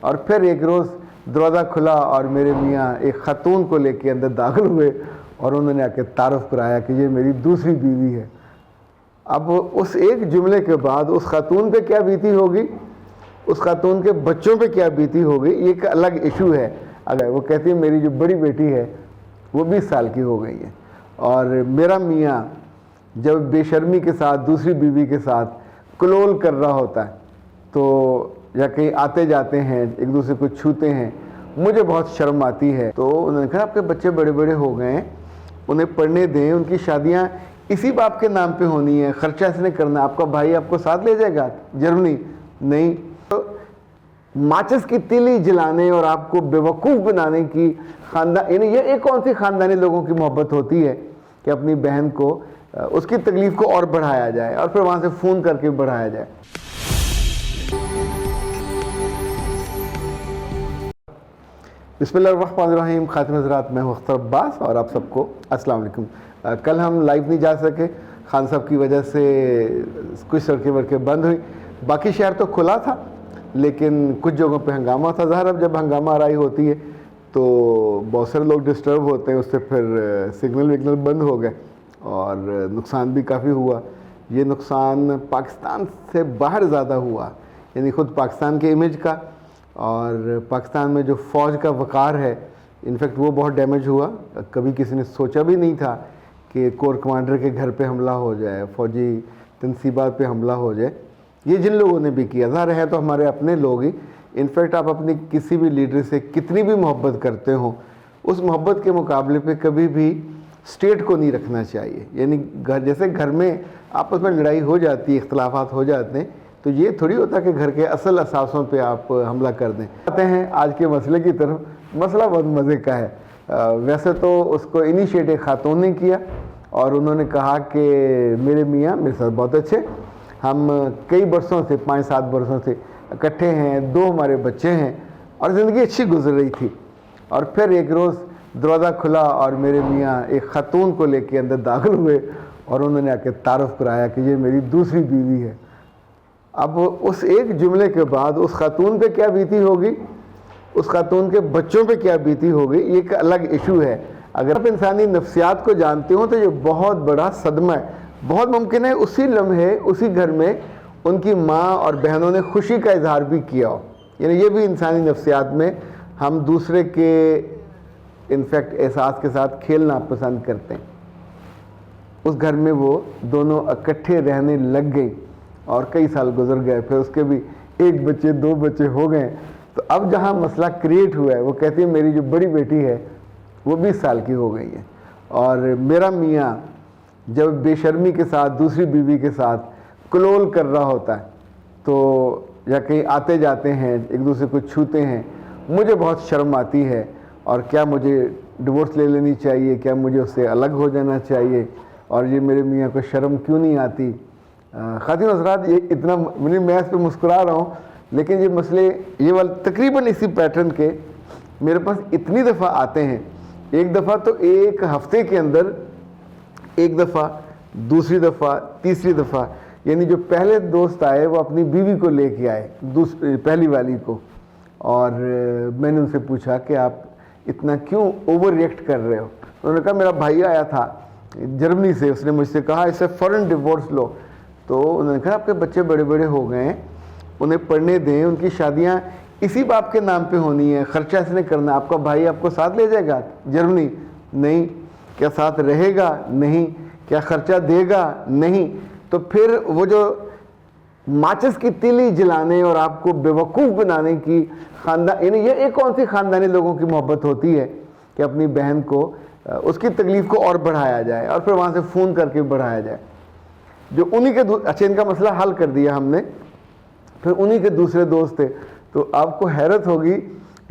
और फिर एक रोज़ दरवाज़ा खुला और मेरे मियाँ एक ख़ातून को लेके अंदर दाखिल हुए और उन्होंने आके तारुफ़ कराया कि ये मेरी दूसरी बीवी है। अब उस एक जुमले के बाद उस ख़ातून पे क्या बीती होगी, उस ख़ातून के बच्चों पे क्या बीती होगी, ये एक अलग इशू है। अगर वो कहती है मेरी जो बड़ी बेटी है वो 20 साल की हो गई है और मेरा मियाँ जब बेशर्मी के साथ दूसरी बीवी के साथ कलोल कर रहा होता है तो या कहीं आते जाते हैं एक दूसरे को छूते हैं, मुझे बहुत शर्म आती है। तो उन्होंने कहा आपके बच्चे बड़े बड़े हो गए हैं, उन्हें पढ़ने दें, उनकी शादियां इसी बाप के नाम पे होनी है, खर्चा इसने करना, आपका भाई आपको साथ ले जाएगा जर्मनी नहीं। तो माचिस की तीली जलाने और आपको बेवकूफ़ बनाने की खानदान, यानी ये कौन सी ख़ानदानी लोगों की मोहब्बत होती है कि अपनी बहन को उसकी तकलीफ़ को और बढ़ाया जाए और फिर वहाँ से फ़ोन करके बढ़ाया जाए। बिस्मिल्लाहिर्रहमानिर्रहीम। खातिन हज़रात, मैं हूं अख्तर अब्बास और आप सबको अस्सलाम वालेकुम। कल हम लाइव नहीं जा सके, खान साहब की वजह से कुछ सड़कें वड़कें बंद हुई। बाकी शहर तो खुला था लेकिन कुछ जगहों पे हंगामा था। ज़ाहिर अब जब हंगामा आराई होती है तो बहुत सारे लोग डिस्टर्ब होते हैं, उससे फिर सिग्नल विग्नल बंद हो गए और नुकसान भी काफ़ी हुआ। ये नुकसान पाकिस्तान से बाहर ज़्यादा हुआ, यानी ख़ुद पाकिस्तान के इमेज का और पाकिस्तान में जो फ़ौज का वक़ार है, इनफैक्ट वो बहुत डैमेज हुआ। कभी किसी ने सोचा भी नहीं था कि कोर कमांडर के घर पे हमला हो जाए, फ़ौजी तनसीबात पे हमला हो जाए। ये जिन लोगों ने भी किया, ज़ाहिर है तो हमारे अपने लोग ही। इनफैक्ट आप अपनी किसी भी लीडर से कितनी भी मोहब्बत करते हो, उस मोहब्बत के मुकाबले पे कभी भी स्टेट को नहीं रखना चाहिए। यानी जैसे घर में आपस में लड़ाई हो जाती है, इख्तलाफात हो जाते हैं, तो ये थोड़ी होता कि घर के असल असासों पे आप हमला कर दें। आते हैं आज के मसले की तरफ। मसला बहुत मज़े का है। वैसे तो उसको इनिशिएटिव खातून ने किया और उन्होंने कहा कि मेरे मियाँ मेरे साथ बहुत अच्छे, हम कई बरसों से 5-7 बरसों से इकट्ठे हैं, 2 हमारे बच्चे हैं और ज़िंदगी अच्छी गुजर रही थी। और फिर एक रोज़ दरवाज़ा खुला और मेरे मियाँ एक ख़ातून को लेके अंदर दाखिल हुए और उन्होंने आके तारुफ़ कराया कि ये मेरी दूसरी बीवी है। अब उस एक जुमले के बाद उस ख़ातून पे क्या बीती होगी, उस ख़ातून के बच्चों पे क्या बीती होगी, ये एक अलग इशू है। अगर आप इंसानी नफ्सियात को जानते हो तो ये बहुत बड़ा सदमा है। बहुत मुमकिन है उसी लम्हे उसी घर में उनकी माँ और बहनों ने खुशी का इजहार भी किया हो। यानी ये भी इंसानी नफ्सियात में हम दूसरे के इनफैक्ट एहसास के साथ खेलना पसंद करते हैं। उस घर में वो दोनों इकट्ठे रहने लग गई और कई साल गुजर गए, फिर उसके भी 1 बच्चे 2 बच्चे हो गए। तो अब जहाँ मसला क्रिएट हुआ है, वो कहती है मेरी जो बड़ी बेटी है वो 20 साल की हो गई है और मेरा मियाँ जब बेशर्मी के साथ दूसरी बीवी के साथ कलोल कर रहा होता है तो या कहीं आते जाते हैं एक दूसरे को छूते हैं, मुझे बहुत शर्म आती है। और क्या मुझे डिवोर्स ले लेनी चाहिए, क्या मुझे उससे अलग हो जाना चाहिए, और ये मेरे मियाँ को शर्म क्यों नहीं आती। खातिन हज़रात, ये इतना मैं इस पर मुस्कुरा रहा हूँ लेकिन ये मसले ये वाले तकरीबन इसी पैटर्न के मेरे पास इतनी दफ़ा आते हैं। एक दफ़ा तो एक हफ्ते के अंदर, एक दफ़ा, दूसरी दफ़ा, तीसरी दफ़ा, यानी जो पहले दोस्त आए वो अपनी बीवी को लेके आए, पहली वाली को, और मैंने उनसे पूछा कि आप इतना क्यों ओवर रिएक्ट कर रहे हो। उन्होंने कहा मेरा भाई आया था जर्मनी से, उसने मुझसे कहा इससे फ़ौरन डिवोर्स लो। तो उन्होंने कहा आपके बच्चे बड़े बड़े हो गए हैं, उन्हें पढ़ने दें, उनकी शादियां इसी बाप के नाम पे होनी है, खर्चा इसने करना, आपका भाई आपको साथ ले जाएगा जर्मनी नहीं, क्या साथ रहेगा नहीं, क्या खर्चा देगा नहीं। तो फिर वो जो माचिस की तीली जलाने और आपको बेवकूफ़ बनाने की खानदान, यानी ये कौन सी ख़ानदानी लोगों की मोहब्बत होती है कि अपनी बहन को उसकी तकलीफ़ को और बढ़ाया जाए और फिर वहाँ से फ़ोन करके बढ़ाया जाए। जो उन्हीं के अच्छा, इनका मसला हल कर दिया हमने, फिर उन्हीं के दूसरे दोस्त थे। तो आपको हैरत होगी,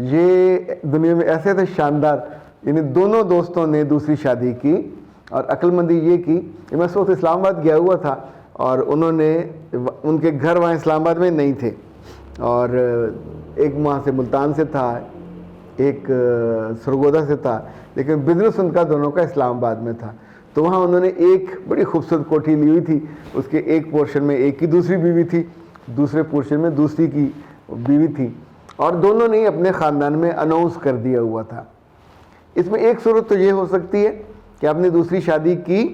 ये दुनिया में ऐसे थे शानदार, यानी दोनों दोस्तों ने दूसरी शादी की और अक्लमंदी ये की। मैं उस वक्त इस्लामाबाद गया हुआ था और उन्होंने, उनके घर वहाँ इस्लामाबाद में नहीं थे और एक वहाँ से मुल्तान से था, एक सरगोदा से था, लेकिन बिजनेस उनका दोनों का इस्लामाबाद में था। तो वहाँ उन्होंने एक बड़ी खूबसूरत कोठी ली हुई थी, उसके एक पोर्शन में एक की दूसरी बीवी थी, दूसरे पोर्शन में दूसरी की बीवी थी। और दोनों ने अपने ख़ानदान में अनाउंस कर दिया हुआ था। इसमें एक सूरत तो ये हो सकती है कि आपने दूसरी शादी की,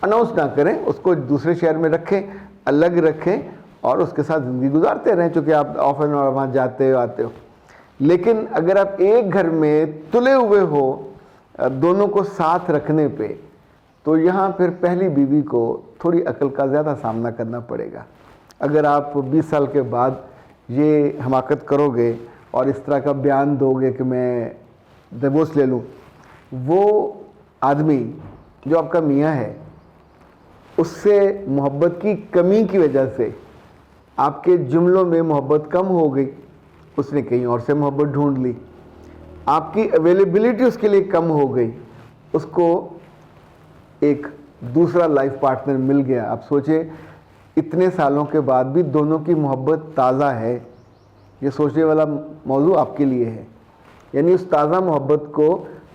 अनाउंस ना करें, उसको दूसरे शहर में रखें, अलग रखें और उसके साथ ज़िंदगी गुजारते रहें, चूँकि आप ऑफ एंड ऑन वहाँ जाते हो आते हो। लेकिन अगर आप एक घर में तुले हुए हो दोनों को साथ रखने पे, तो यहाँ फिर पहली बीवी को थोड़ी अकल का ज़्यादा सामना करना पड़ेगा। अगर आप 20 साल के बाद ये हमाकत करोगे और इस तरह का बयान दोगे कि मैं डिवोर्स ले लूँ, वो आदमी जो आपका मियाँ है उससे मोहब्बत की कमी की वजह से आपके जुमलों में मोहब्बत कम हो गई, उसने कहीं और से मोहब्बत ढूंढ ली, आपकी अवेलेबिलिटी उसके लिए कम हो गई, उसको एक दूसरा लाइफ पार्टनर मिल गया। आप सोचें, इतने सालों के बाद भी दोनों की मोहब्बत ताज़ा है, ये सोचने वाला मौजू आपके लिए है। यानी उस ताज़ा मोहब्बत को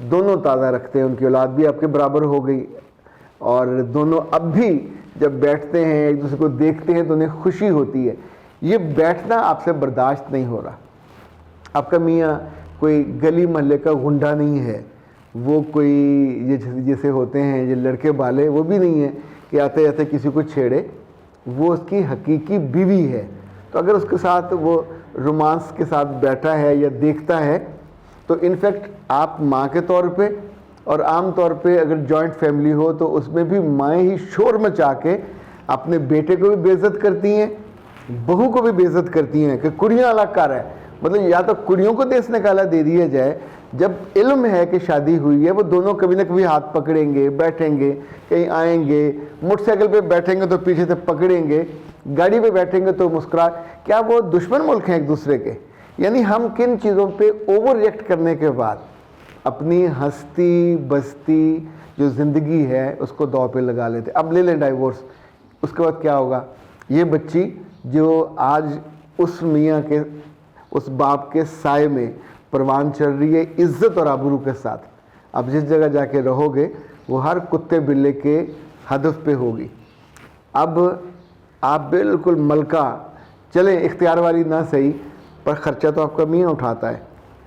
दोनों ताज़ा रखते हैं, उनकी औलाद भी आपके बराबर हो गई और दोनों अब भी जब बैठते हैं एक दूसरे को देखते हैं तो उन्हें खुशी होती है। ये बैठना आपसे बर्दाश्त नहीं हो रहा। आपका मियाँ कोई गली मोहल्ले का गुंडा नहीं है, वो कोई ये जैसे होते हैं ये लड़के वाले, वो भी नहीं है कि आते आते किसी को छेड़े, वो उसकी हकीकी बीवी है। तो अगर उसके साथ वो रोमांस के साथ बैठा है या देखता है तो इनफैक्ट आप माँ के तौर पे, और आम तौर पे अगर जॉइंट फैमिली हो तो उसमें भी माएँ ही शोर मचा के अपने बेटे को भी बेइज्जत करती हैं, बहू को भी बेइज्जत करती हैं कि कुड़ियाँ अलग कर है। मतलब या तो कुड़ियों को देश निकाला दे दिया जाए, जब इल्म है कि शादी हुई है वो दोनों कभी ना कभी हाथ पकड़ेंगे, बैठेंगे, कहीं आएंगे, मोटरसाइकिल पे बैठेंगे तो पीछे से पकड़ेंगे, गाड़ी पे बैठेंगे तो मुस्कुरा। क्या वो दुश्मन मुल्क हैं एक दूसरे के? यानी हम किन चीज़ों पे ओवर रिएक्ट करने के बाद अपनी हंसती बसती जो ज़िंदगी है उसको दांव पे लगा लेते। अब ले लें डाइवोर्स, उसके बाद क्या होगा? ये बच्ची जो आज उस मियाँ के, उस बाप के साए में परवान चढ़ रही है इज़्ज़त और आबरू के साथ, अब जिस जगह जाके रहोगे वो हर कुत्ते बिल्ले के हदफ पे होगी। अब आप बिल्कुल मलका, चलें इख्तियार वाली ना सही, पर ख़र्चा तो आपका मियाँ उठाता है।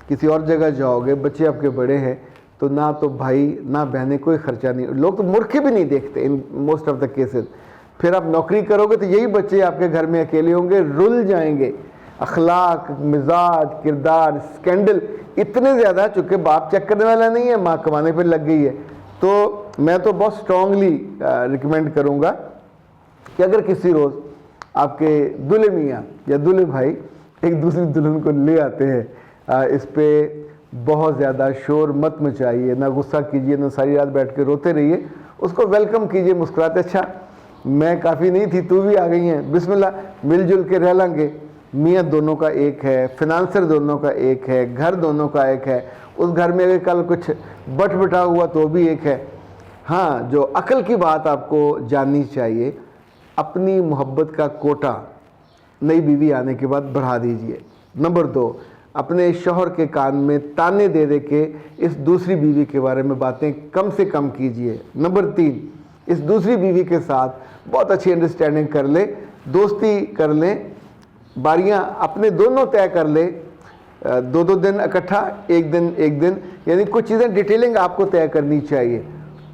किसी और जगह जाओगे, बच्चे आपके बड़े हैं, तो ना तो भाई ना बहनें, कोई ख़र्चा नहीं, लोग तो मुर्खे भी नहीं देखते in most of the cases. फिर आप नौकरी करोगे तो यही बच्चे आपके घर में अकेले होंगे, रुल जाएंगे। अखलाक, मिजाज, किरदार, स्कैंडल इतने ज़्यादा, चूँकि बाप चेक करने वाला नहीं है, माँ कमाने पर लग गई है। तो मैं तो बहुत स्ट्रांगली रिकमेंड करूँगा कि अगर किसी रोज़ आपके दूल्हे मियाँ या दूल्हे भाई एक दूसरी दुल्हन को ले आते हैं, इस पर बहुत ज़्यादा शोर मत मचाइए, ना गुस्सा कीजिए, ना सारी रात बैठ के रोते रहिए, उसको वेलकम कीजिए मुस्कुराते, अच्छा मैं काफ़ी नहीं थी, तू भी आ गई हैं, बिस्मिल्लाह मिलजुल के रह लेंगे। मियाँ दोनों का एक है, फिनांसर दोनों का एक है, घर दोनों का एक है, उस घर में अगर कल कुछ बटा हुआ तो भी एक है। हाँ, जो अकल की बात आपको जाननी चाहिए, अपनी मोहब्बत का कोटा नई बीवी आने के बाद बढ़ा दीजिए। नंबर 2, अपने शौहर के कान में ताने दे दे के इस दूसरी बीवी के बारे में बातें कम से कम कीजिए। नंबर 3, इस दूसरी बीवी के साथ बहुत अच्छी अंडरस्टैंडिंग कर ले, दोस्ती कर लें, बारियां अपने दोनों तय कर ले, 2-2 दिन इकट्ठा, एक दिन, यानी कुछ चीज़ें डिटेलिंग आपको तय करनी चाहिए।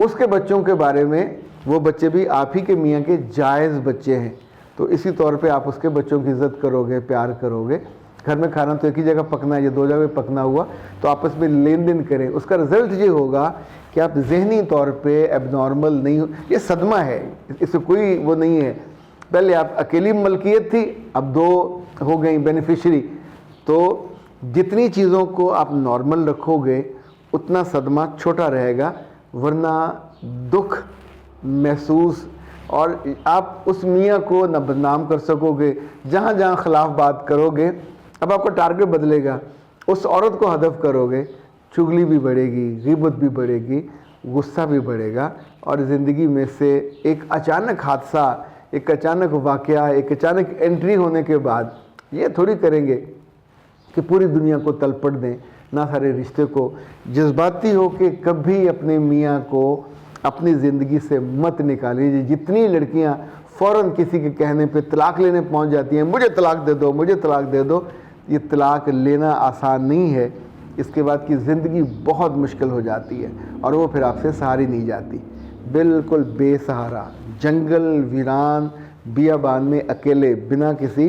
उसके बच्चों के बारे में, वो बच्चे भी आप ही के मियाँ के जायज़ बच्चे हैं, तो इसी तौर पे आप उसके बच्चों की इज़्ज़त करोगे, प्यार करोगे। घर में खाना तो एक ही जगह पकना है, ये 2 जगह पकना हुआ, तो आपस में लेन देन करें। उसका रिज़ल्ट ये होगा कि आप जहनी तौर पे एबनॉर्मल नहीं हो। ये सदमा है, इससे कोई वो नहीं है। पहले आप अकेली मलकियत थी, अब 2 हो गई बेनिफिशरी, तो जितनी चीज़ों को आप नॉर्मल रखोगे उतना सदमा छोटा रहेगा, वरना दुख महसूस, और आप उस मियाँ को न बदनाम कर सकोगे। जहाँ जहाँ खिलाफ बात करोगे, अब आपका टारगेट बदलेगा, उस औरत को हदफ करोगे, चुगली भी बढ़ेगी, ग़ीबत भी बढ़ेगी, गुस्सा भी बढ़ेगा, और ज़िंदगी में से एक अचानक हादसा, एक अचानक वाक़या, एक अचानक एंट्री होने के बाद ये थोड़ी करेंगे कि पूरी दुनिया को तलपट दें, ना सारे रिश्ते को। जज्बाती हो के कभी अपने मियाँ को अपनी ज़िंदगी से मत निकालिए। जितनी लड़कियाँ फ़ौरन किसी के कहने पे तलाक लेने पहुँच जाती हैं, मुझे तलाक दे दो, मुझे तलाक दे दो, ये तलाक लेना आसान नहीं है, इसके बाद की ज़िंदगी बहुत मुश्किल हो जाती है और वो फिर आपसे सहारी नहीं जाती। बिल्कुल बेसहारा, जंगल वीरान बियाबान में अकेले, बिना किसी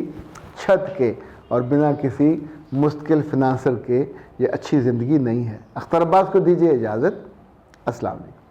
छत के और बिना किसी मुश्किल फिनांसर के, ये अच्छी ज़िंदगी नहीं है। अख्तर अब्बास को दीजिए इजाज़त। अस्सलाम वालेकुम।